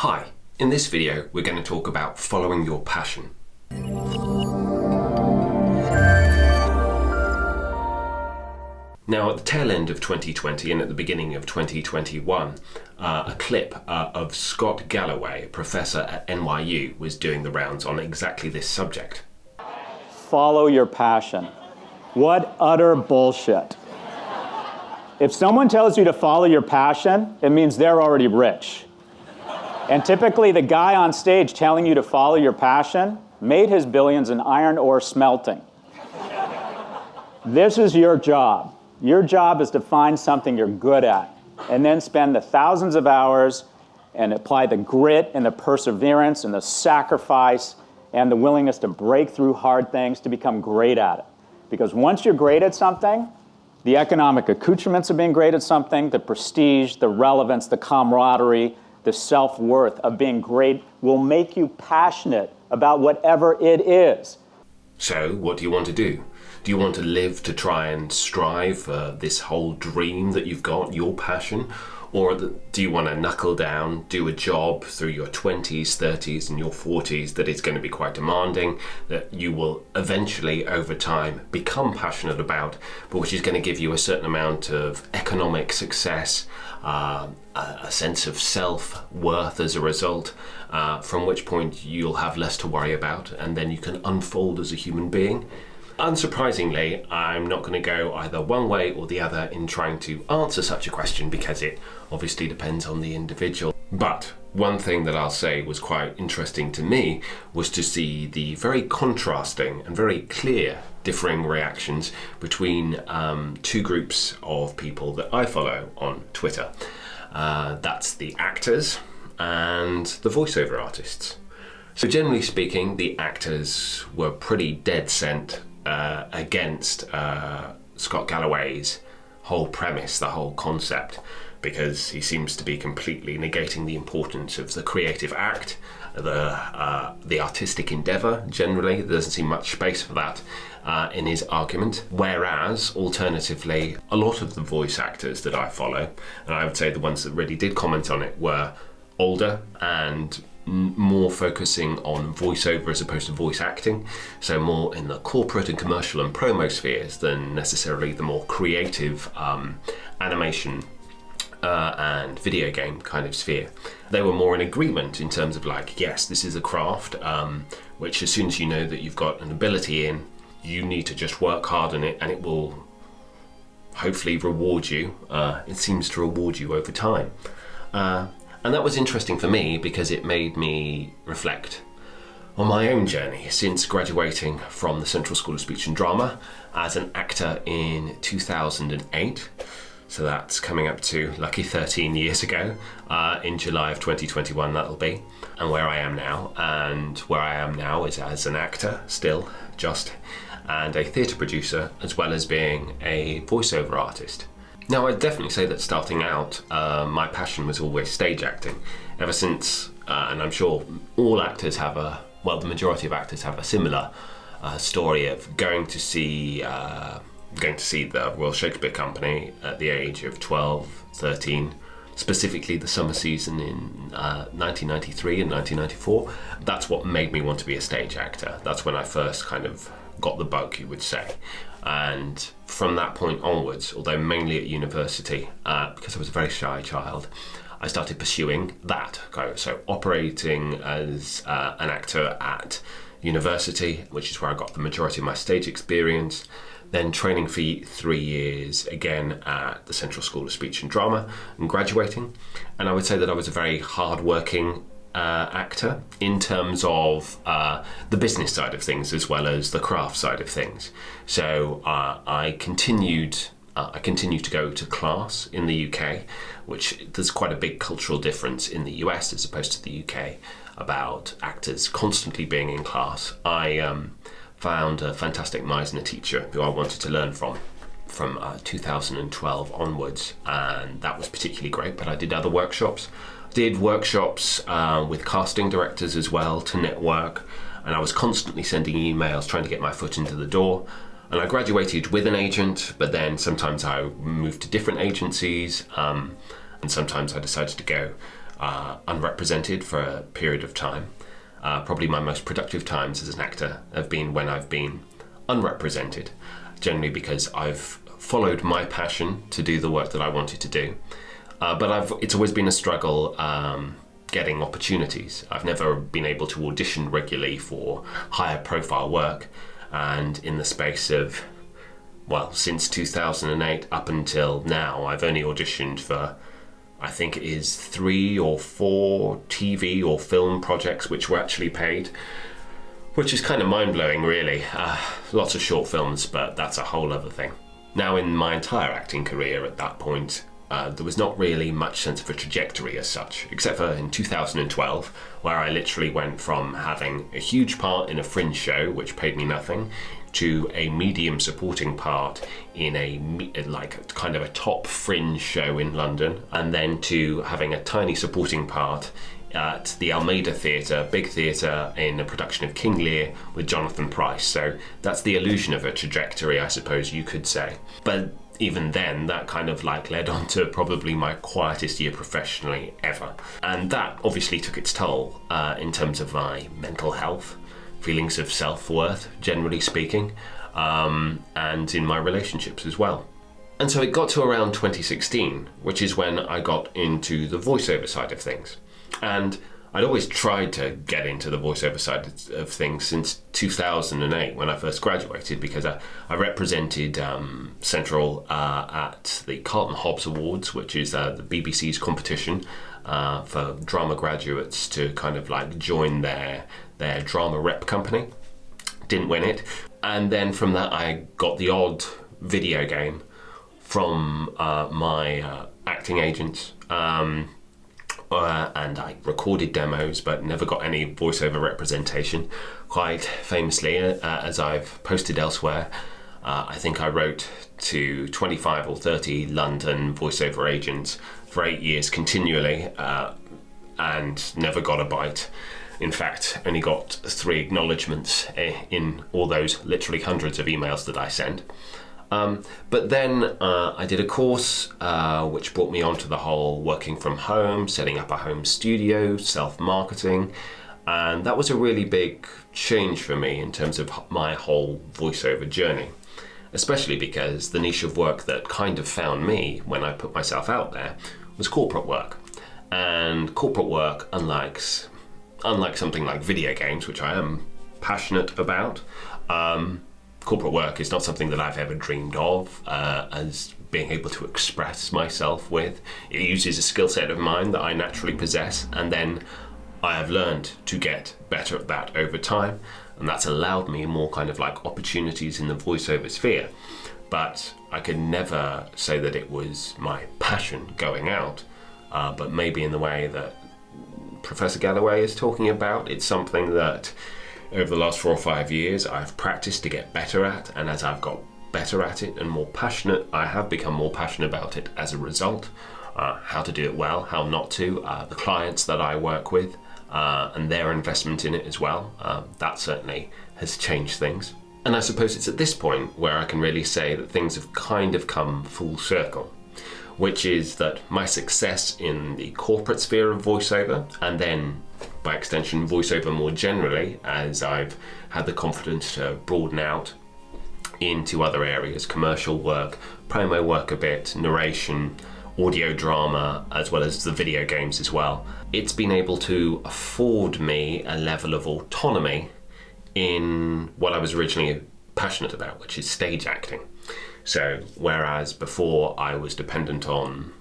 Hi, in this video we're going to talk about following your passion. Now, at the tail end of 2020 and at the beginning of 2021, a clip of Scott Galloway, a professor at NYU, was doing the rounds on exactly this subject. Follow your passion. What utter bullshit. If someone tells you to follow your passion, it means they're already rich. And typically the guy on stage telling you to follow your passion made his billions in iron ore smelting. This is your job. Your job is to find something you're good at and then spend the thousands of hours and apply the grit and the perseverance and the sacrifice and the willingness to break through hard things to become great at it. Because once you're great at something, the economic accoutrements of being great at something, the prestige, the relevance, the camaraderie, the self-worth of being great will make you passionate about whatever it is. So, what do you want to do? Do you want to live to try and strive for this whole dream that you've got, your passion? Or do you want to knuckle down, do a job through your 20s, 30s and your 40s that is going to be quite demanding, that you will eventually over time become passionate about, but which is going to give you a certain amount of economic success, a sense of self-worth as a result, from which point you'll have less to worry about and then you can unfold as a human being? Unsurprisingly, I'm not going to go either one way or the other in trying to answer such a question because it obviously depends on the individual. But one thing that I'll say was quite interesting to me was to see the very contrasting and very clear differing reactions between two groups of people that I follow on Twitter. That's the actors and the voiceover artists. So generally speaking, the actors were pretty dead set against Scott Galloway's whole premise, the whole concept, because he seems to be completely negating the importance of the creative act, the artistic endeavour generally. There doesn't seem much space for that in his argument. Whereas, alternatively, a lot of the voice actors that I follow, and I would say the ones that really did comment on it, were older and more focusing on voiceover as opposed to voice acting, so more in the corporate and commercial and promo spheres than necessarily the more creative animation and video game kind of sphere. They were more in agreement in terms of like, yes, this is a craft which as soon as you know that you've got an ability in, you need to just work hard on it and it will hopefully reward you. It seems to reward you over time. And that was interesting for me because it made me reflect on my own journey since graduating from the Central School of Speech and Drama as an actor in 2008. So that's coming up to lucky 13 years ago. In July of 2021 that'll be. And where I am now. And where I am now is as an actor still, just, and a theatre producer, as well as being a voiceover artist. Now, I'd definitely say that starting out, my passion was always stage acting. Ever since, and I'm sure all actors have the majority of actors have a similar story of going to see the Royal Shakespeare Company at the age of 12, 13, specifically the summer season in 1993 and 1994. That's what made me want to be a stage actor. That's when I first kind of got the bug, you would say. And from that point onwards, although mainly at university, because I was a very shy child, I started pursuing that. So operating as an actor at university, which is where I got the majority of my stage experience, then training for 3 years again at the Central School of Speech and Drama and graduating. And I would say that I was a very hard-working actor in terms of the business side of things as well as the craft side of things. So I continued to go to class in the UK, which there's quite a big cultural difference in the US as opposed to the UK about actors constantly being in class. I found a fantastic Meisner teacher who I wanted to learn from 2012 onwards, and that was particularly great, but I did other workshops. Did workshops with casting directors as well to network, and I was constantly sending emails trying to get my foot into the door. And I graduated with an agent, but then sometimes I moved to different agencies, and sometimes I decided to go unrepresented for a period of time. Probably my most productive times as an actor have been when I've been unrepresented, generally because I've followed my passion to do the work that I wanted to do. But it's always been a struggle getting opportunities. I've never been able to audition regularly for higher profile work, and in the space of, well, since 2008 up until now, I've only auditioned for, I think it is 3 or 4 TV or film projects which were actually paid, which is kind of mind-blowing, really. Lots of short films, but that's a whole other thing. Now, in my entire acting career at that point, there was not really much sense of a trajectory as such, except for in 2012, where I literally went from having a huge part in a fringe show, which paid me nothing, to a medium supporting part in kind of a top fringe show in London, and then to having a tiny supporting part at the Almeida Theatre, big theatre, in a production of King Lear with Jonathan Pryce. So that's the illusion of a trajectory, I suppose you could say. But even then, that kind of led on to probably my quietest year professionally ever. And that obviously took its toll in terms of my mental health, feelings of self-worth, generally speaking, and in my relationships as well. And so it got to around 2016, which is when I got into the voiceover side of things. And I'd always tried to get into the voiceover side of things since 2008 when I first graduated, because I represented Central at the Carlton Hobbs Awards, which is the BBC's competition for drama graduates to kind of join their drama rep company. Didn't win it. And then from that I got the odd video game from my acting agents. And I recorded demos but never got any voiceover representation. Quite famously, as I've posted elsewhere, I think I wrote to 25 or 30 London voiceover agents for 8 years continually and never got a bite. In fact, only got 3 acknowledgements in all those literally hundreds of emails that I sent. But then I did a course which brought me onto the whole working from home, setting up a home studio, self-marketing, and that was a really big change for me in terms of my whole voiceover journey, especially because the niche of work that kind of found me when I put myself out there was corporate work. And corporate work, unlike something like video games, which I am passionate about, corporate work is not something that I've ever dreamed of as being able to express myself with. It uses a skill set of mine that I naturally possess, and then I have learned to get better at that over time, and that's allowed me more kind of opportunities in the voiceover sphere. But I could never say that it was my passion going out, but maybe in the way that Professor Galloway is talking about, it's something that over the last 4 or 5 years I've practiced to get better at, and as I've got better at it and more passionate, I have become more passionate about it as a result. How to do it well, how not to, the clients that I work with and their investment in it as well, that certainly has changed things. And I suppose it's at this point where I can really say that things have kind of come full circle, which is that my success in the corporate sphere of voiceover, and then by extension voiceover more generally, as I've had the confidence to broaden out into other areas, commercial work, promo work a bit, narration, audio drama, as well as the video games as well. It's been able to afford me a level of autonomy in what I was originally passionate about, which is stage acting. So whereas before I was dependent on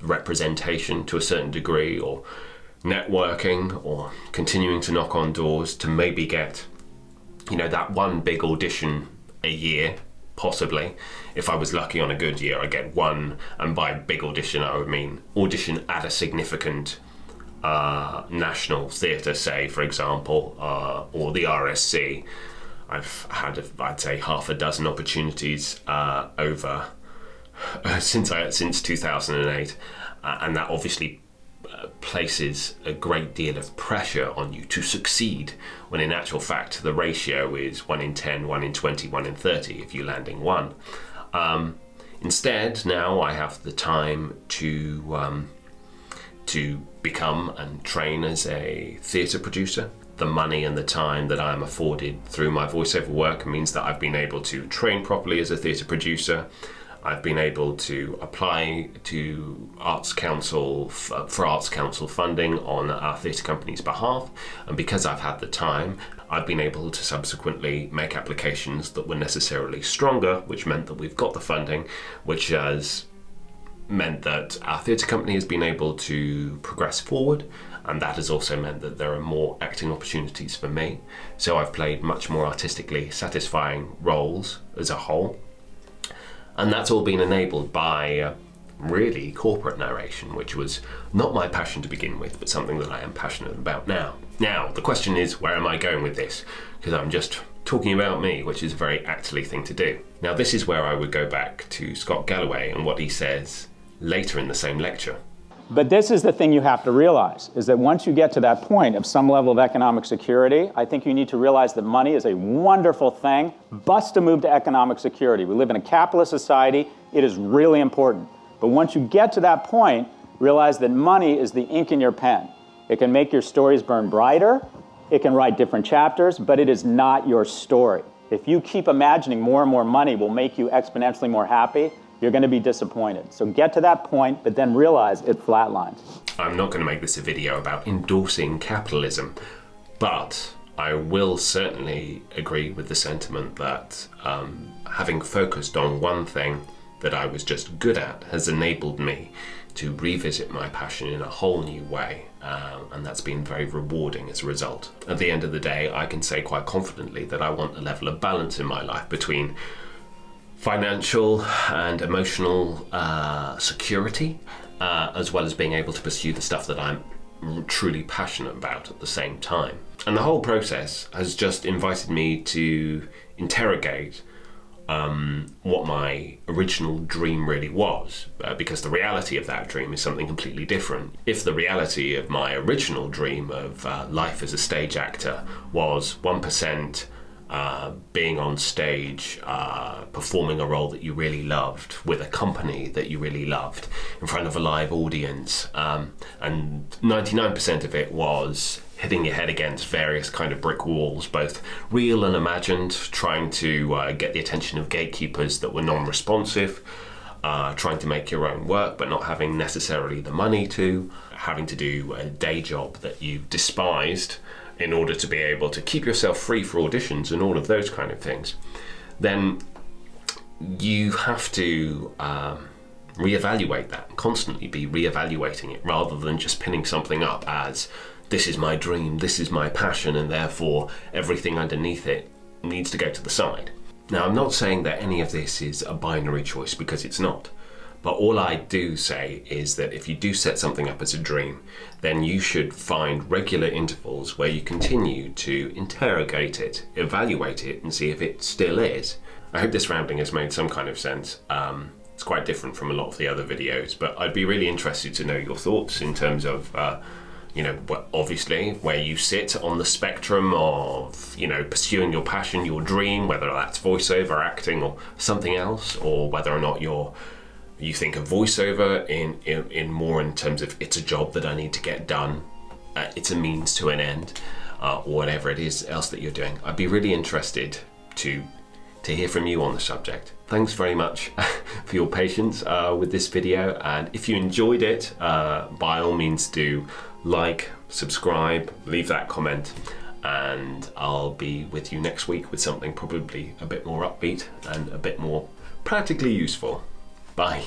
representation to a certain degree, or networking, or continuing to knock on doors to maybe get, that one big audition a year, possibly. If I was lucky on a good year, I'd get one, and by big audition I would mean audition at a significant national theatre, say, for example, or the RSC. I've had, I'd say, half a dozen opportunities over since 2008, and that obviously places a great deal of pressure on you to succeed, when in actual fact the ratio is 1 in 10, 1 in 20, 1 in 30 if you're landing one. Instead, now I have the time to to become and train as a theatre producer. The money and the time that I'm afforded through my voiceover work means that I've been able to train properly as a theatre producer. I've been able to apply to Arts Council for Arts Council funding on our theatre company's behalf, and because I've had the time, I've been able to subsequently make applications that were necessarily stronger, which meant that we've got the funding, which has meant that our theatre company has been able to progress forward, and that has also meant that there are more acting opportunities for me. So I've played much more artistically satisfying roles as a whole. And that's all been enabled by really corporate narration, which was not my passion to begin with, but something that I am passionate about now. Now, the question is, where am I going with this? Because I'm just talking about me, which is a very actly thing to do. Now, this is where I would go back to Scott Galloway and what he says later in the same lecture. But this is the thing you have to realize, is that once you get to that point of some level of economic security, I think you need to realize that money is a wonderful thing. Bust a move to economic security. We live in a capitalist society. It is really important. But once you get to that point, realize that money is the ink in your pen. It can make your stories burn brighter. It can write different chapters, but it is not your story. If you keep imagining more and more money will make you exponentially more happy, you're going to be disappointed. So get to that point, but then realize it flatlines. I'm not going to make this a video about endorsing capitalism, but I will certainly agree with the sentiment that having focused on one thing that I was just good at has enabled me to revisit my passion in a whole new way, and that's been very rewarding as a result. At the end of the day, I can say quite confidently that I want a level of balance in my life between financial and emotional security, as well as being able to pursue the stuff that I'm truly passionate about at the same time. And the whole process has just invited me to interrogate what my original dream really was, because the reality of that dream is something completely different. If the reality of my original dream of life as a stage actor was 1% being on stage, performing a role that you really loved with a company that you really loved in front of a live audience, and 99% of it was hitting your head against various kind of brick walls, both real and imagined, trying to get the attention of gatekeepers that were non-responsive, trying to make your own work but not having necessarily the money to, having to do a day job that you despised in order to be able to keep yourself free for auditions and all of those kind of things, then you have to reevaluate that, constantly be reevaluating it, rather than just pinning something up as, this is my dream, this is my passion, and therefore everything underneath it needs to go to the side. Now, I'm not saying that any of this is a binary choice, because it's not. But all I do say is that if you do set something up as a dream, then you should find regular intervals where you continue to interrogate it, evaluate it, and see if it still is. I hope this rambling has made some kind of sense. It's quite different from a lot of the other videos, but I'd be really interested to know your thoughts in terms of obviously where you sit on the spectrum of, pursuing your passion, your dream, whether that's voiceover, acting, or something else, or whether or not you think of voiceover in more in terms of it's a job that I need to get done, it's a means to an end, or whatever it is else that you're doing. I'd be really interested to hear from you on the subject. Thanks very much for your patience with this video, and if you enjoyed it, by all means do like, subscribe, leave that comment, and I'll be with you next week with something probably a bit more upbeat and a bit more practically useful. Bye.